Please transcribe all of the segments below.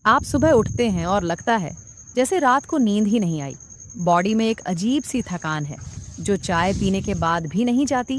आप सुबह उठते हैं और लगता है जैसे रात को नींद ही नहीं आई। बॉडी में एक अजीब सी थकान है जो चाय पीने के बाद भी नहीं जाती।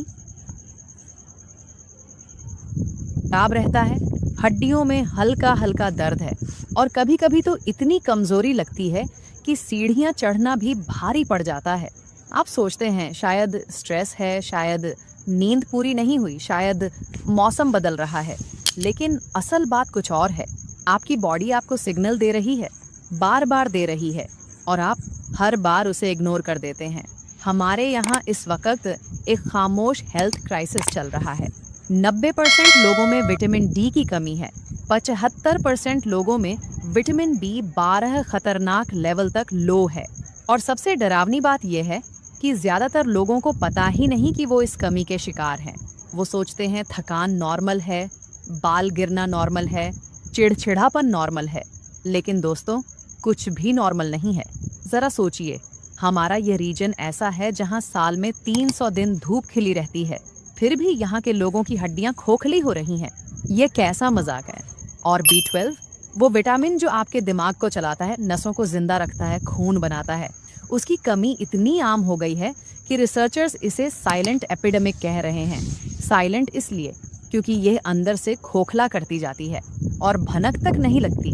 खराब रहता है, हड्डियों में हल्का हल्का दर्द है और कभी कभी तो इतनी कमजोरी लगती है कि सीढ़ियां चढ़ना भी भारी पड़ जाता है। आप सोचते हैं शायद स्ट्रेस है, शायद नींद पूरी नहीं हुई, शायद मौसम बदल रहा है। लेकिन असल बात कुछ और है। आपकी बॉडी आपको सिग्नल दे रही है, बार बार दे रही है, और आप हर बार उसे इग्नोर कर देते हैं। हमारे यहाँ इस वक्त एक खामोश हेल्थ क्राइसिस चल रहा है। 90% लोगों में विटामिन डी की कमी है। 75% लोगों में विटामिन बी 12 खतरनाक लेवल तक लो है। और सबसे डरावनी बात यह है कि ज्यादातर लोगों को पता ही नहीं कि वो इस कमी के शिकार हैं। वो सोचते हैं थकान नॉर्मल है, बाल गिरना नॉर्मल है, चिड़चिड़ापन नॉर्मल है। लेकिन दोस्तों, कुछ भी नॉर्मल नहीं है। जरा सोचिए, हमारा ये रीजन ऐसा है जहाँ साल में 300 दिन धूप खिली रहती है, फिर भी यहाँ के लोगों की हड्डियाँ खोखली हो रही हैं। ये कैसा मजाक है। और B12, वो विटामिन जो आपके दिमाग को चलाता है, नसों को जिंदा रखता है, खून बनाता है, उसकी कमी इतनी आम हो गई है कि रिसर्चर्स इसे साइलेंट एपिडेमिक कह रहे हैं। साइलेंट इसलिए क्योंकि यह अंदर से खोखला करती जाती है और भनक तक नहीं लगती।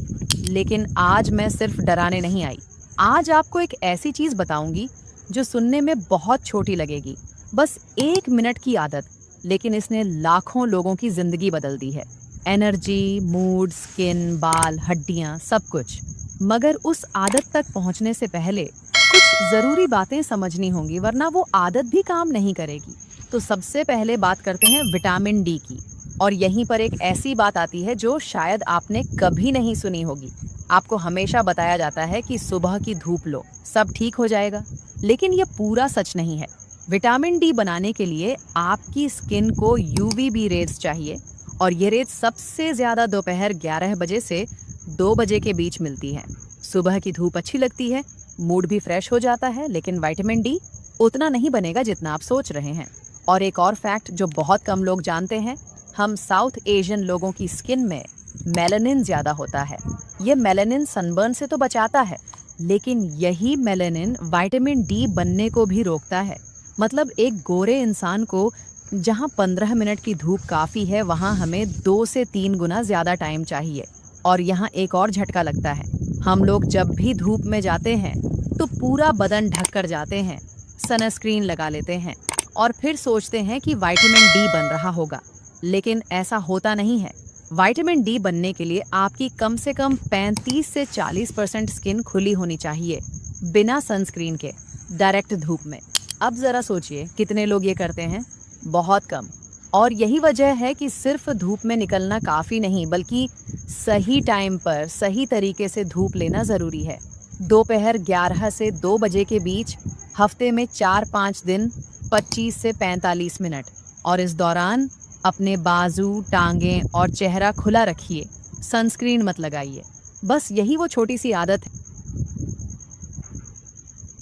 लेकिन आज मैं सिर्फ डराने नहीं आई। आज आपको एक ऐसी चीज बताऊंगी जो सुनने में बहुत छोटी लगेगी, बस 1 मिनट की आदत, लेकिन इसने लाखों लोगों की जिंदगी बदल दी है। एनर्जी, मूड, स्किन, बाल, हड्डियां, सब कुछ। मगर उस आदत तक पहुंचने से पहले कुछ जरूरी बातें समझनी होंगी, वरना वो आदत भी काम नहीं करेगी। तो सबसे पहले बात करते हैं विटामिन डी की। और यहीं पर एक ऐसी बात आती है जो शायद आपने कभी नहीं सुनी होगी। आपको हमेशा बताया जाता है कि सुबह की धूप लो, सब ठीक हो जाएगा। लेकिन ये पूरा सच नहीं है। विटामिन डी बनाने के लिए आपकी स्किन को UVB रेज चाहिए, और ये रेज सबसे ज्यादा दोपहर 11 बजे से 2 बजे के बीच मिलती है। सुबह की धूप अच्छी लगती है, मूड भी फ्रेश हो जाता है, लेकिन विटामिन डी उतना नहीं बनेगा जितना आप सोच रहे हैं। और एक और फैक्ट जो बहुत कम लोग जानते हैं, हम साउथ एशियन लोगों की स्किन में मेलानिन ज्यादा होता है। ये मेलानिन सनबर्न से तो बचाता है, लेकिन यही मेलानिन विटामिन डी बनने को भी रोकता है। मतलब एक गोरे इंसान को जहां 15 मिनट की धूप काफी है, वहां हमें 2 से 3 गुना ज्यादा टाइम चाहिए। और यहाँ एक और झटका लगता है। हम लोग जब भी धूप में जाते हैं तो पूरा बदन ढक कर जाते हैं, सनस्क्रीन लगा लेते हैं और फिर सोचते हैं कि विटामिन डी बन रहा होगा। लेकिन ऐसा होता नहीं है। विटामिन डी बनने के लिए आपकी कम से कम 35 से 40% स्किन खुली होनी चाहिए, बिना सनस्क्रीन के, डायरेक्ट धूप में। अब जरा सोचिए कितने लोग ये करते हैं? बहुत कम। और यही वजह है कि सिर्फ धूप में निकलना काफ़ी नहीं, बल्कि सही टाइम पर सही तरीके से धूप लेना ज़रूरी है। दोपहर 11 से 2 बजे के बीच, हफ्ते में 4-5 दिन, 25 से 45 मिनट। और इस दौरान अपने बाजू, टांगें और चेहरा खुला रखिए, सनस्क्रीन मत लगाइए। बस यही वो छोटी सी आदत है।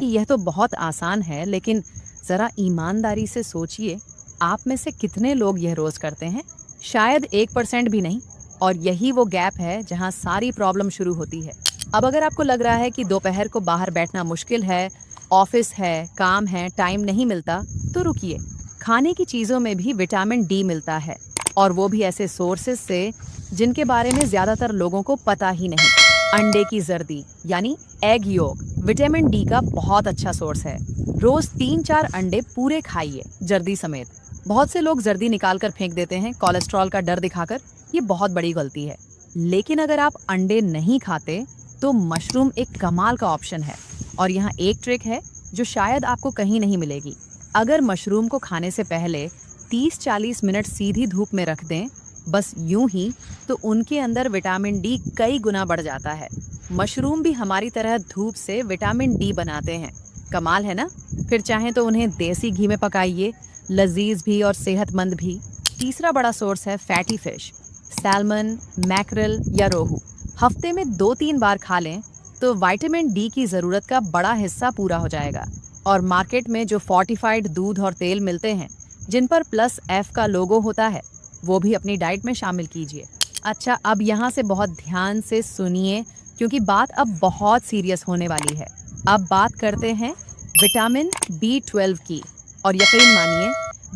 यह तो बहुत आसान है, लेकिन ज़रा ईमानदारी से सोचिए, आप में से कितने लोग यह रोज़ करते हैं? शायद 1% भी नहीं। और यही वो गैप है जहाँ सारी प्रॉब्लम शुरू होती है। अब अगर आपको लग रहा है कि दोपहर को बाहर बैठना मुश्किल है, ऑफिस है, काम है, टाइम नहीं मिलता, तो रुकिए। खाने की चीज़ों में भी विटामिन डी मिलता है, और वो भी ऐसे सोर्सेज से जिनके बारे में ज़्यादातर लोगों को पता ही नहीं। अंडे की जर्दी यानी एग योक विटामिन डी का बहुत अच्छा सोर्स है। रोज़ 3-4 अंडे पूरे खाइए, जर्दी समेत। बहुत से लोग जर्दी निकाल कर फेंक देते हैं कोलेस्ट्रॉल का डर दिखाकर। ये बहुत बड़ी गलती है। लेकिन अगर आप अंडे नहीं खाते तो मशरूम एक कमाल का ऑप्शन है। और यहाँ एक ट्रिक है जो शायद आपको कहीं नहीं मिलेगी। अगर मशरूम को खाने से पहले 30-40 मिनट सीधी धूप में रख दें, बस यूं ही, तो उनके अंदर विटामिन डी कई गुना बढ़ जाता है। मशरूम भी हमारी तरह धूप से विटामिन डी बनाते हैं। कमाल है ना? फिर चाहें तो उन्हें देसी घी में पकाइए, लजीज भी और सेहतमंद भी। तीसरा बड़ा सोर्स है फैटी फिश, सैल्मन, मैकरल या रोहू। हफ्ते में 2-3 बार खा लें तो विटामिन डी की ज़रूरत का बड़ा हिस्सा पूरा हो जाएगा। और मार्केट में जो फोर्टिफाइड दूध और तेल मिलते हैं, जिन पर +F का लोगो होता है, वो भी अपनी डाइट में शामिल कीजिए। अच्छा, अब यहाँ से बहुत ध्यान से सुनिए, क्योंकि बात अब बहुत सीरियस होने वाली है। अब बात करते हैं विटामिन B12 की। और यकीन मानिए,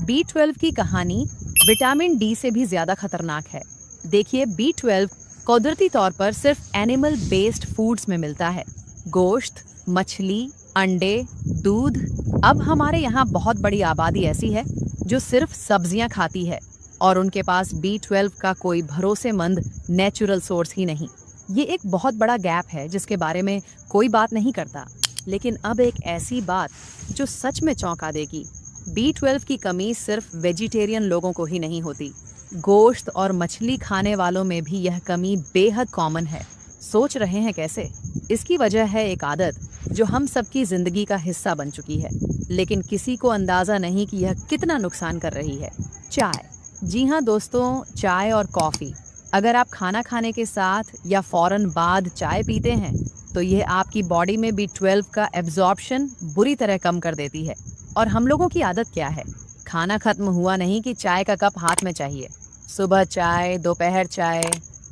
B12 की कहानी विटामिन डी से भी ज्यादा खतरनाक है। देखिए, B12 कुदरती तौर पर सिर्फ एनिमल बेस्ड फूड्स में मिलता है। गोश्त, मछली, अंडे, दूध। अब हमारे यहाँ बहुत बड़ी आबादी ऐसी है जो सिर्फ सब्जियां खाती है और उनके पास B12 का कोई भरोसेमंद नेचुरल सोर्स ही नहीं। ये एक बहुत बड़ा गैप है जिसके बारे में कोई बात नहीं करता। लेकिन अब एक ऐसी बात जो सच में चौंका देगी। B12 की कमी सिर्फ वेजिटेरियन लोगों को ही नहीं होती। गोश्त और मछली खाने वालों में भी यह कमी बेहद कॉमन है। सोच रहे हैं कैसे? इसकी वजह है एक आदत जो हम सबकी जिंदगी का हिस्सा बन चुकी है, लेकिन किसी को अंदाजा नहीं कि यह कितना नुकसान कर रही है। चाय। जी हाँ दोस्तों, चाय और कॉफ़ी। अगर आप खाना खाने के साथ या फौरन बाद चाय पीते हैं तो यह आपकी बॉडी में B12 का एब्जॉर्प्शन बुरी तरह कम कर देती है। और हम लोगों की आदत क्या है? खाना खत्म हुआ नहीं कि चाय का कप हाथ में चाहिए। सुबह चाय, दोपहर चाय,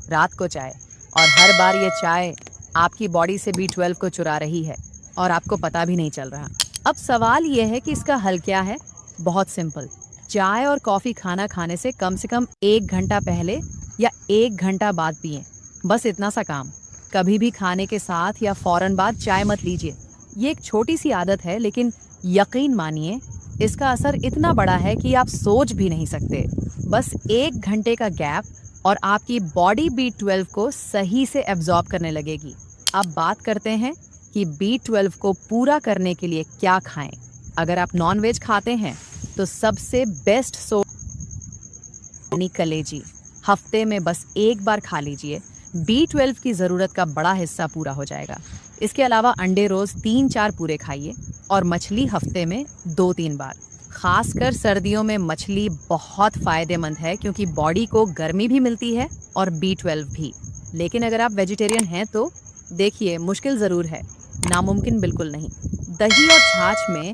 रात को चाय, और हर बार ये चाय आपकी बॉडी से B12 को चुरा रही है और आपको पता भी नहीं चल रहा। अब सवाल यह है कि इसका हल क्या है? बहुत सिंपल। चाय और कॉफ़ी खाना खाने से कम 1 घंटा पहले या 1 घंटा बाद पिएं। बस इतना सा काम। कभी भी खाने के साथ या फौरन बाद चाय मत लीजिए। ये एक छोटी सी आदत है, लेकिन यकीन मानिए इसका असर इतना बड़ा है कि आप सोच भी नहीं सकते। बस 1 घंटे का गैप और आपकी बॉडी B12 को सही से एब्जॉर्ब करने लगेगी। अब बात करते हैं कि B12 को पूरा करने के लिए क्या खाएं। अगर आप नॉनवेज खाते हैं तो सबसे बेस्ट सोर्स कलेजी। हफ्ते में बस 1 बार खा लीजिए, B12 की ज़रूरत का बड़ा हिस्सा पूरा हो जाएगा। इसके अलावा अंडे रोज़ 3-4 पूरे खाइए और मछली हफ्ते में 2-3 बार। खासकर सर्दियों में मछली बहुत फ़ायदेमंद है क्योंकि बॉडी को गर्मी भी मिलती है और B12 भी। लेकिन अगर आप वेजिटेरियन हैं तो देखिए, मुश्किल ज़रूर है, नामुमकिन बिल्कुल नहीं। दही और छाछ में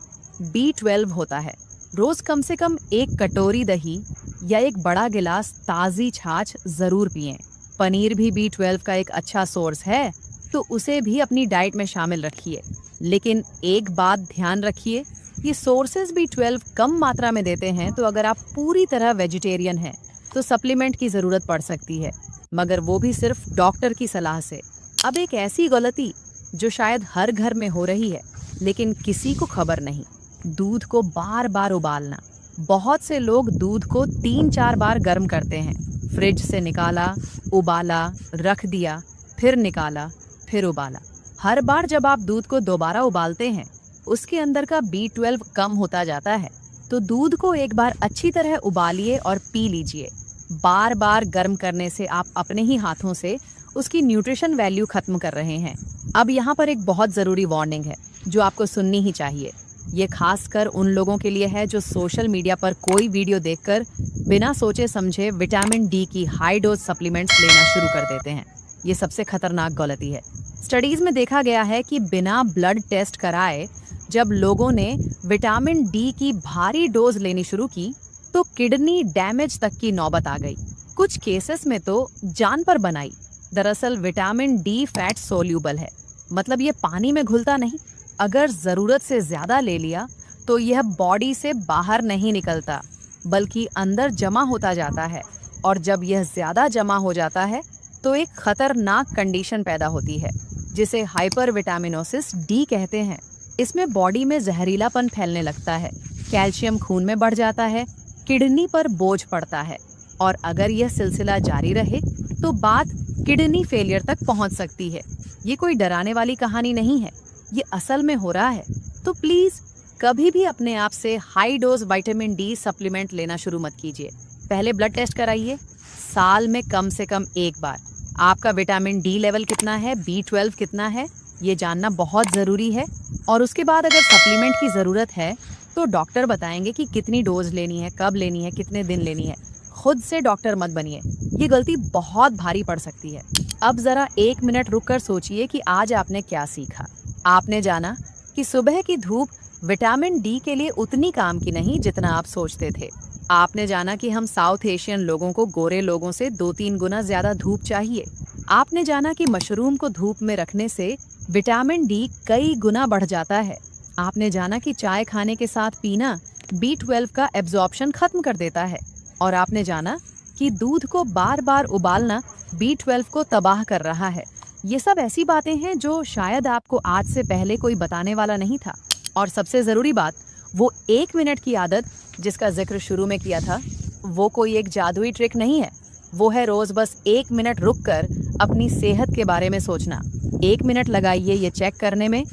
B12 होता है। रोज़ कम से कम 1 कटोरी दही या 1 बड़ा गिलास ताज़ी छाछ ज़रूर पिएं। पनीर भी B12 का एक अच्छा सोर्स है, तो उसे भी अपनी डाइट में शामिल रखिए। लेकिन एक बात ध्यान रखिए, ये सोर्सेज B12 कम मात्रा में देते हैं, तो अगर आप पूरी तरह वेजिटेरियन हैं तो सप्लीमेंट की ज़रूरत पड़ सकती है, मगर वो भी सिर्फ डॉक्टर की सलाह से। अब एक ऐसी गलती जो शायद हर घर में हो रही है लेकिन किसी को खबर नहीं, दूध को बार बार उबालना। बहुत से लोग दूध को 3-4 बार गर्म करते हैं। फ्रिज से निकाला, उबाला, रख दिया, फिर निकाला, फिर उबाला। हर बार जब आप दूध को दोबारा उबालते हैं उसके अंदर का B12 कम होता जाता है। तो दूध को एक बार अच्छी तरह उबालिए और पी लीजिए। बार बार गर्म करने से आप अपने ही हाथों से उसकी न्यूट्रिशन वैल्यू खत्म कर रहे हैं। अब यहाँ पर एक बहुत ज़रूरी वार्निंग है जो आपको सुननी ही चाहिए। ये खासकर उन लोगों के लिए है जो सोशल मीडिया पर कोई वीडियो देखकर बिना सोचे समझे विटामिन डी की हाई डोज सप्लीमेंट्स लेना शुरू कर देते हैं। ये सबसे खतरनाक गलती है। स्टडीज़ में देखा गया है कि बिना ब्लड टेस्ट कराए जब लोगों ने विटामिन डी की भारी डोज लेनी शुरू की तो किडनी डैमेज तक की नौबत आ गई। कुछ केसेस में तो जान पर बनाई। दरअसल विटामिन डी फैट सोल्यूबल है, मतलब ये पानी में घुलता नहीं। अगर ज़रूरत से ज़्यादा ले लिया तो यह बॉडी से बाहर नहीं निकलता बल्कि अंदर जमा होता जाता है, और जब यह ज़्यादा जमा हो जाता है तो एक खतरनाक कंडीशन पैदा होती है जिसे हाइपरविटामिनोसिस डी कहते हैं। इसमें बॉडी में जहरीलापन फैलने लगता है, कैल्शियम खून में बढ़ जाता है, किडनी पर बोझ पड़ता है, और अगर यह सिलसिला जारी रहे तो बात किडनी फेलियर तक पहुंच सकती है। ये कोई डराने वाली कहानी नहीं है, ये असल में हो रहा है। तो प्लीज़ कभी भी अपने आप से high dose vitamin D supplement लेना शुरू मत कीजिए। पहले ब्लड टेस्ट कराइए, साल में कम से कम 1 बार। आपका विटामिन डी लेवल कितना है, B12 कितना है, ये जानना बहुत ज़रूरी है। और उसके बाद अगर सप्लीमेंट की ज़रूरत है तो डॉक्टर बताएंगे कि कितनी डोज लेनी है, कब लेनी है, कितने दिन लेनी है। खुद से डॉक्टर मत बनिए, ये गलती बहुत भारी पड़ सकती है। अब ज़रा 1 मिनट रुककर सोचिए कि आज आपने क्या सीखा। आपने जाना कि सुबह की धूप विटामिन डी के लिए उतनी काम की नहीं जितना आप सोचते थे। आपने जाना कि हम साउथ एशियन लोगों को गोरे लोगों से 2-3 गुना ज़्यादा धूप चाहिए। आपने जाना कि मशरूम को धूप में रखने से विटामिन डी कई गुना बढ़ जाता है। आपने जाना कि चाय खाने के साथ पीना B12 का एब्जॉर्प्शन खत्म कर देता है। और आपने जाना कि दूध को बार बार उबालना B12 को तबाह कर रहा है। ये सब ऐसी बातें हैं जो शायद आपको आज से पहले कोई बताने वाला नहीं था। और सबसे ज़रूरी बात, वो 1 मिनट की आदत जिसका जिक्र शुरू में किया था, वो कोई एक जादुई ट्रिक नहीं है। वो है रोज़ बस 1 मिनट रुककर अपनी सेहत के बारे में सोचना। 1 मिनट लगाइए ये चेक करने में,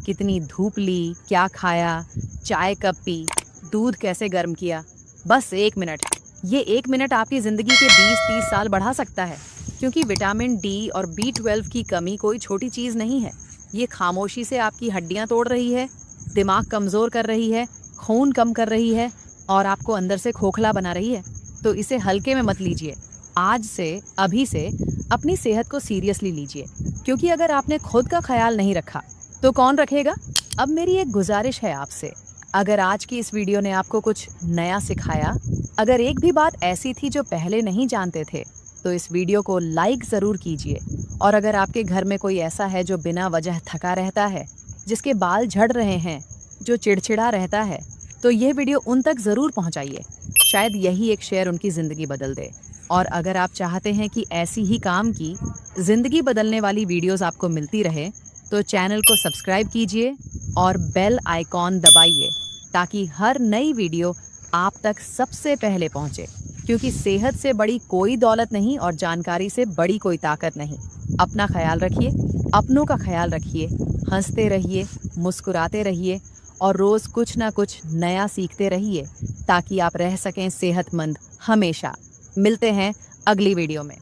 कितनी धूप ली, क्या खाया, चाय कब पी, दूध कैसे गर्म किया। बस 1 मिनट। ये 1 मिनट आपकी ज़िंदगी के 20-30 साल बढ़ा सकता है। क्योंकि विटामिन डी और B12 की कमी कोई छोटी चीज़ नहीं है। ये खामोशी से आपकी हड्डियां तोड़ रही है, दिमाग कमज़ोर कर रही है, खून कम कर रही है और आपको अंदर से खोखला बना रही है। तो इसे हल्के में मत लीजिए। आज से, अभी से अपनी सेहत को सीरियसली लीजिए। क्योंकि अगर आपने खुद का ख्याल नहीं रखा तो कौन रखेगा। अब मेरी एक गुजारिश है आपसे, अगर आज की इस वीडियो ने आपको कुछ नया सिखाया, अगर एक भी बात ऐसी थी जो पहले नहीं जानते थे, तो इस वीडियो को लाइक ज़रूर कीजिए। और अगर आपके घर में कोई ऐसा है जो बिना वजह थका रहता है, जिसके बाल झड़ रहे हैं, जो चिड़चिड़ा रहता है, तो यह वीडियो उन तक ज़रूर पहुंचाइए। शायद यही एक शेयर उनकी ज़िंदगी बदल दे। और अगर आप चाहते हैं कि ऐसी ही काम की ज़िंदगी बदलने वाली वीडियोस आपको मिलती रहे, तो चैनल को सब्सक्राइब कीजिए और बेल आइकॉन दबाइए ताकि हर नई वीडियो आप तक सबसे पहले पहुंचे। क्योंकि सेहत से बड़ी कोई दौलत नहीं और जानकारी से बड़ी कोई ताकत नहीं। अपना ख्याल रखिए, अपनों का ख्याल रखिए, हंसते रहिए, मुस्कुराते रहिए और रोज़ कुछ ना कुछ नया सीखते रहिए ताकि आप रह सकें सेहतमंद हमेशा। मिलते हैं अगली वीडियो में।